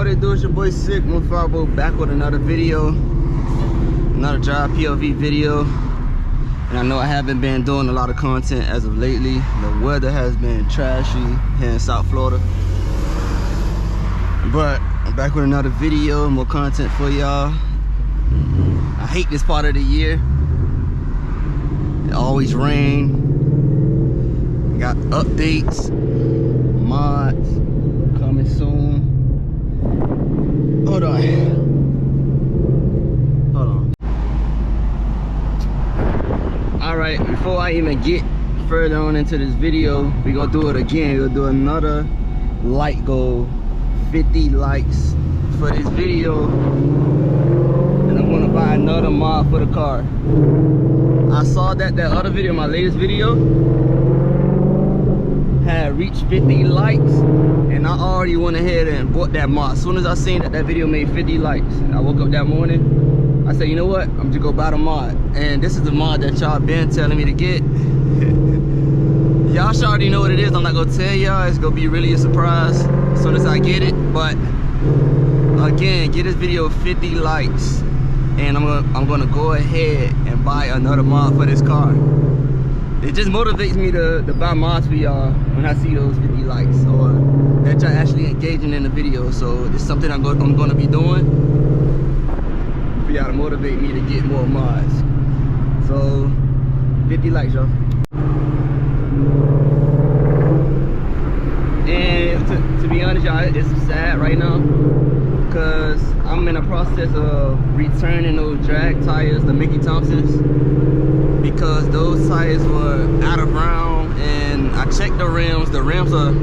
What it do? It's your boy Sick Mufabo back with another video, another drive POV video. And I know I haven't been doing a lot of content as of lately. The weather has been trashy here in South Florida, but I'm back with another video, more content for y'all. I hate this part of the year. It always rain. Got updates, mods coming soon. Hold on. Alright, before I even get further on into this video, we're gonna do it again. We'll do another like goal, 50 likes for this video. And I'm gonna buy another mod for the car. I saw that other video, my latest video, had reached 50 likes, and I already went ahead and bought that mod. As soon as I seen that video made 50 likes, I woke up that morning, I said, you know what, I'm just gonna buy the mod. And this is the mod that y'all been telling me to get. Y'all should already know what it is. I'm not gonna tell y'all. It's gonna be really a surprise as soon as I get it. But again, get this video 50 likes, and I'm gonna go ahead and buy another mod for this car. It just motivates me to buy mods for y'all when I see those 50 likes, or that y'all actually engaging in the video. So it's something I'm gonna be doing for y'all to motivate me to get more mods. So 50 likes, y'all. And to be honest, y'all, it's sad right now because I'm in the process of returning those drag tires, the Mickey Thompsons, because those tires were out of round. And I checked the rims. The rims are,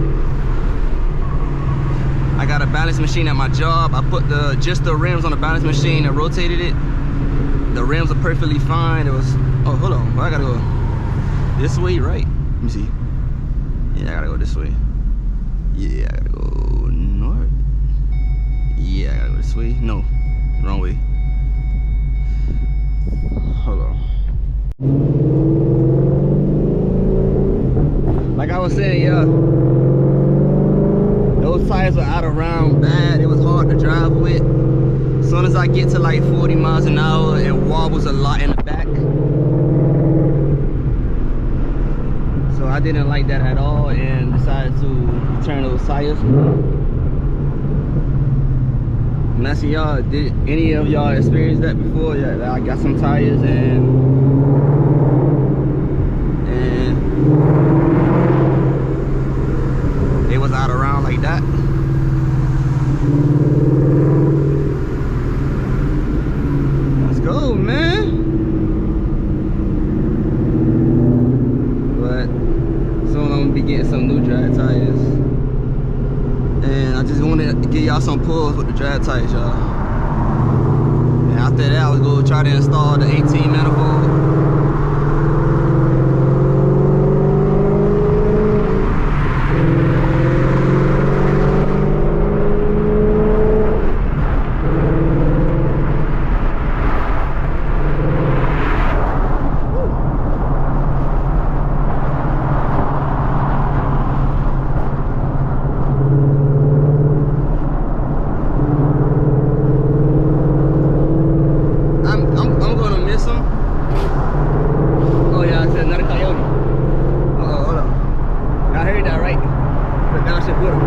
I got a balance machine at my job. I put just the rims on the balance machine and rotated it. The rims are perfectly fine. It was, oh, hold on, I gotta go this way, right? Let me see. Yeah, I gotta go this way. Yeah, I gotta go north. Yeah, I gotta go this way. No, wrong way. Hold on. Like I was saying, yeah, those tires were out of round bad. It was hard to drive with. As soon as I get to like 40 miles an hour, it wobbles a lot in the back. So I didn't like that at all and decided to return those tires. And I see y'all, did any of y'all experience that before? Yeah, I got some tires and it was out around like that. Let's go, man. But soon I'm gonna be getting some new drag tires. And I just wanted to give y'all some pulls with the drag tires, y'all. And after that, I was gonna try to install the 18 manifold. Downshifts with him.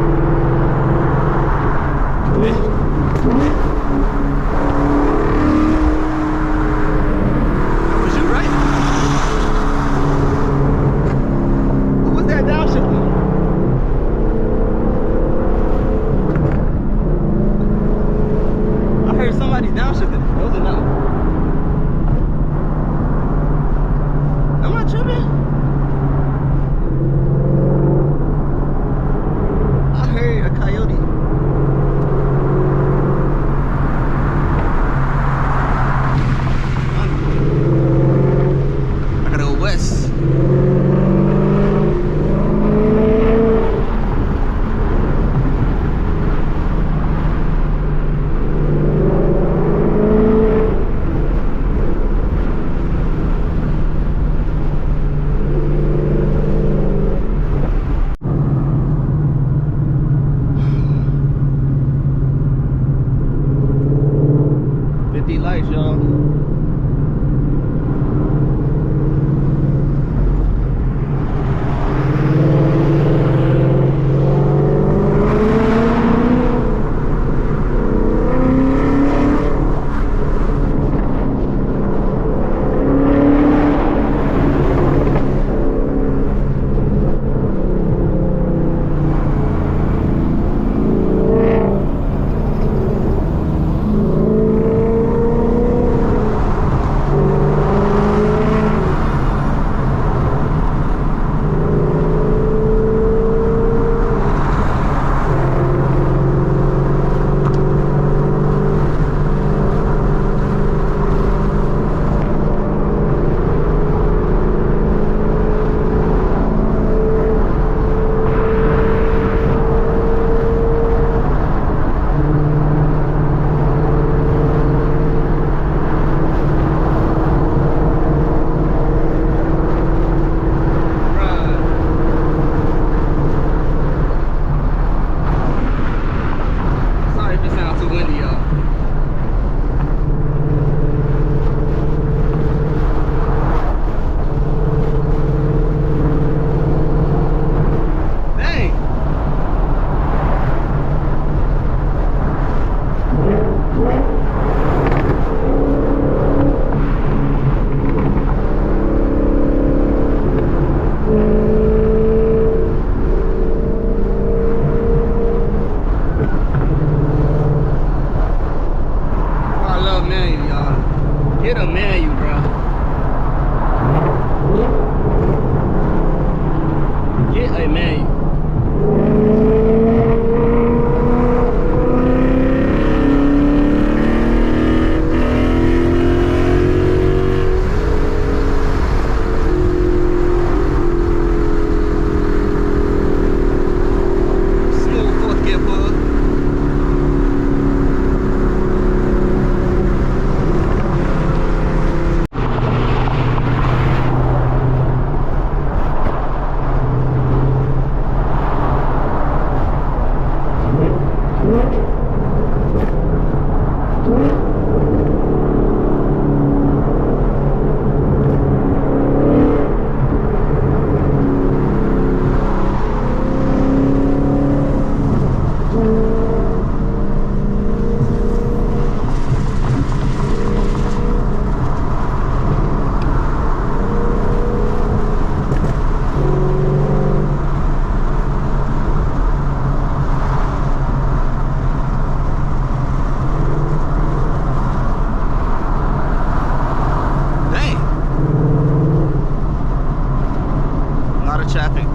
That was you, right? Who was that downshifting? I heard somebody downshifting. That was a no. Am I tripping? I heard lot of traffic.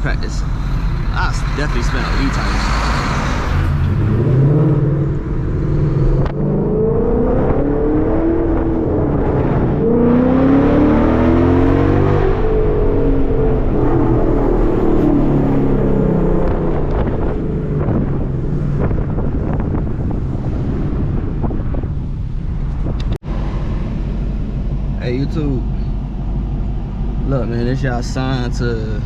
practice. I definitely spent on E-tires. Hey YouTube, look man, this y'all sign to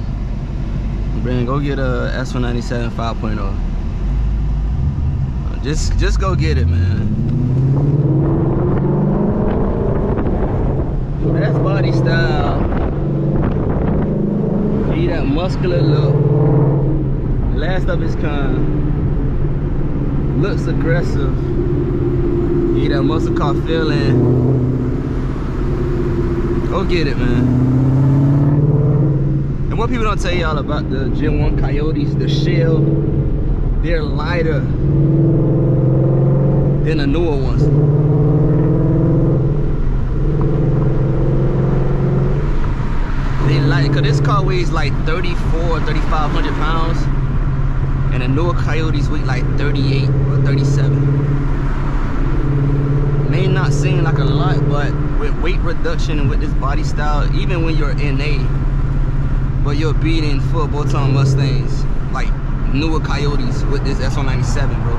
man, go get a S197 5.0. Just go get it, man. That's body style. Need that muscular look. Last of its kind. Looks aggressive. Need that muscle car feeling. Go get it, man. And what people don't tell y'all about the Gen 1 Coyotes, the shell, they're lighter than the newer ones. They light, cause this car weighs like 3,500 pounds, and the newer Coyotes weigh like 38 or 37. May not seem like a lot, but with weight reduction and with this body style, even when you're NA, but you're beating full bolt-on Mustangs, like newer Coyotes with this S197, bro.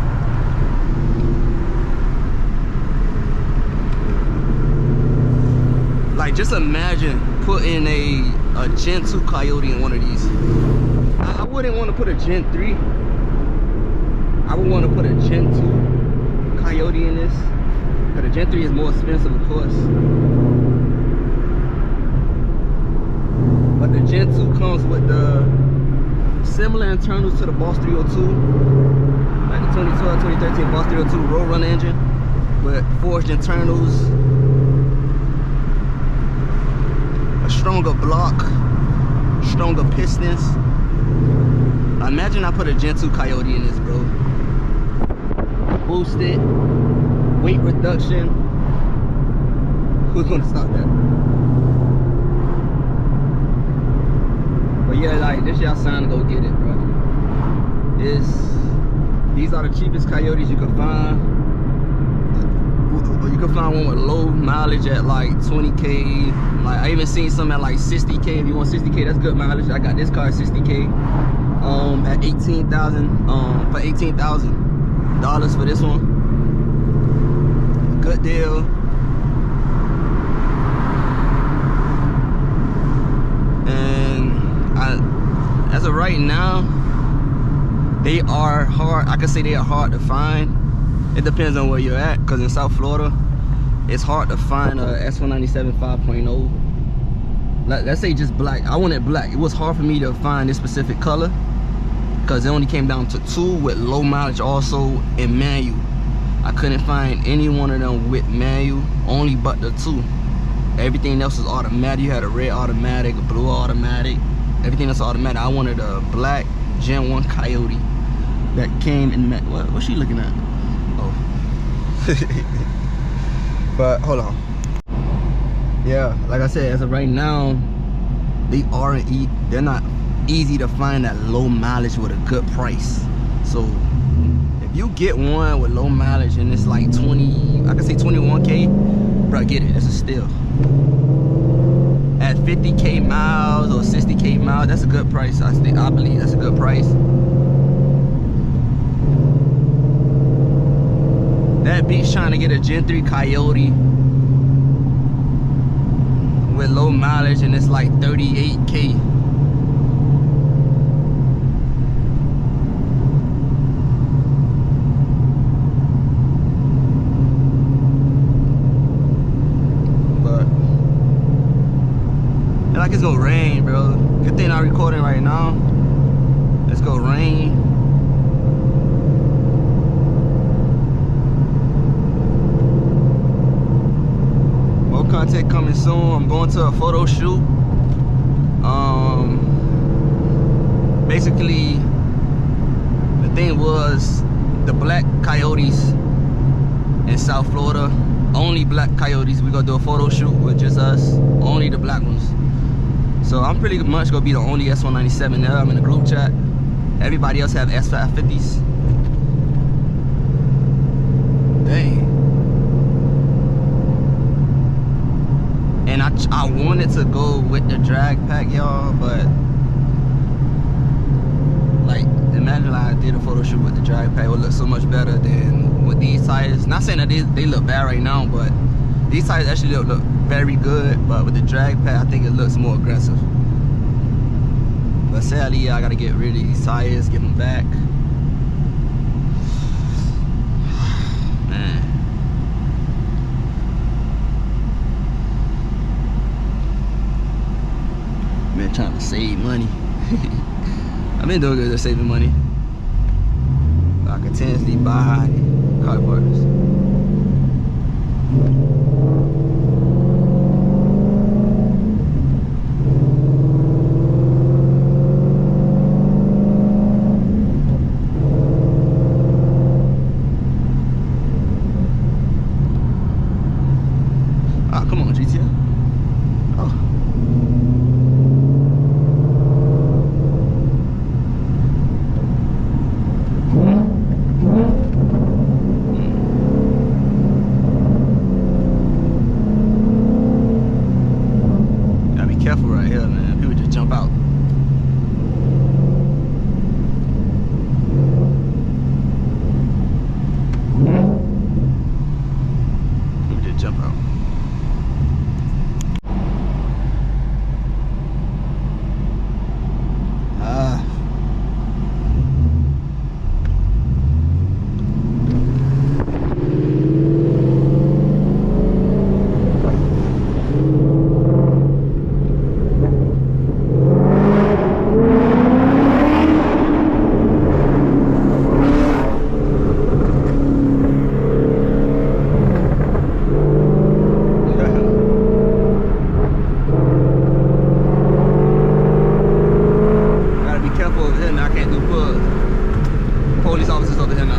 Like, just imagine putting a Gen 2 Coyote in one of these. I wouldn't want to put a Gen 3. I would want to put a Gen 2 Coyote in this. But the Gen 3 is more expensive, of course. But the Gen 2 comes with the similar internals to the Boss 302. Like the 2012, 2013 Boss 302 Roadrunner engine with forged internals. A stronger block, stronger pistons. Imagine I put a Gen 2 Coyote in this, bro. Boosted. Weight reduction. Who's gonna stop that? But yeah, like, this y'all sign to go get it, bro. These are the cheapest Coyotes you can find. You can find one with low mileage at like 20K. Like, I even seen some at like 60K. If you want 60K, that's good mileage. I got this car at 60K. At 18,000. For $18,000 for this one. Good deal. And as of right now, they are hard. I can say they are hard to find. It depends on where you're at, because in South Florida, it's hard to find a S197 5.0. Let's say just black. I wanted black. It was hard for me to find this specific color because it only came down to 2 with low mileage also in manual. I couldn't find any one of them with manual, only but the 2. Everything else was automatic. You had a red automatic, a blue automatic, everything else automatic. I wanted a black Gen 1 Coyote that came in what's she looking at? Oh. But hold on. Yeah, like I said, as of right now, they're not easy to find at low mileage with a good price. So if you get one with low mileage and it's like 20, I can say 21K, bro, get it. It's a steal. At 50K miles or 60K miles, that's a good price. I believe that's a good price. That beats trying to get a Gen 3 Coyote with low mileage and it's like 38K. Like it's gonna rain, bro. Good thing I'm recording right now. Let's go rain. More content coming soon. I'm going to a photo shoot. Basically, the thing was the black Coyotes in South Florida. Only black Coyotes. We gonna do a photo shoot with just us. Only the black ones. So I'm pretty much gonna be the only S197 there. I'm in the group chat. Everybody else have S550s. Dang. And I wanted to go with the drag pack, y'all, but like, imagine like I did a photo shoot with the drag pack. It would look so much better than with these tires. Not saying that they look bad right now, but these tires actually look very good. But with the drag pack, I think it looks more aggressive. But sadly, yeah, I gotta get rid of these tires, give them back. Man. Been trying to save money. I've been doing good at saving money. I continuously buy car parts. Ah, come on, GTL. Oh. Careful right here, man. People just jump out. People just jump out. Police officers over here now.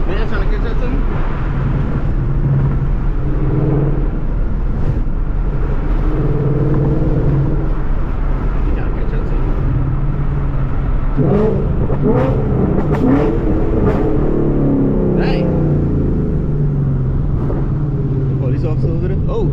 Man, trying to catch up to me? Dang. Police officer over there? Oh.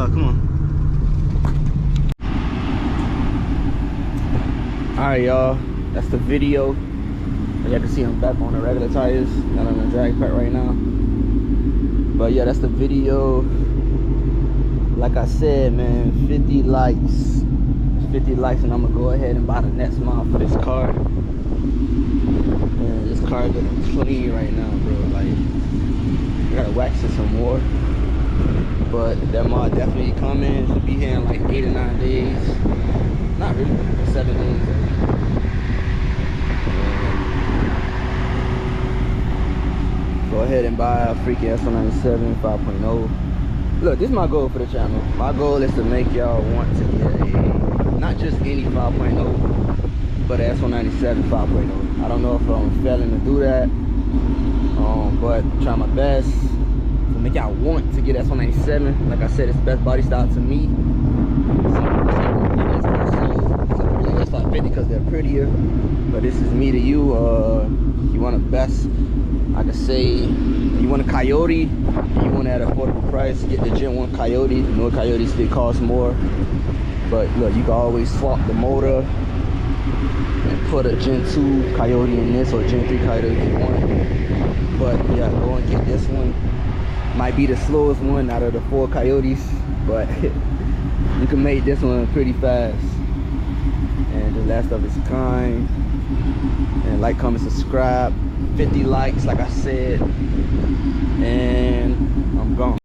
Come on. Alright, y'all, that's the video. As y'all can see, I'm back on the regular tires, not on the drag pack right now. But yeah, that's the video. Like I said, man, 50 likes. 50 likes and I'm gonna go ahead and buy the next model for this car. Man, this car looking clean right now, bro. Like, I gotta wax it some more. But that mod definitely coming. Should be here in like 8 or 9 days. Not really, 7 days. Go ahead and buy a freaking S197 5.0. Look, this is my goal for the channel. My goal is to make y'all want to get a, not just any 5.0, but a S197 5.0. I don't know if I'm failing to do that, but try my best to make y'all want to get S197. Like I said, it's the best body style to me. Some people S550 because they're prettier, but this is me to you. You want the best, I can say you want a Coyote and you want it at an affordable price, get the Gen 1 Coyote. You know Coyotes still cost more, but look, you can always swap the motor and put a Gen 2 Coyote in this, or Gen 3 Coyote if you want. But yeah, go and get this one. Might be the slowest one out of the 4 Coyotes, but you can make this one pretty fast. And the last of its kind. And like, comment, subscribe. 50 likes, like I said. And I'm gone.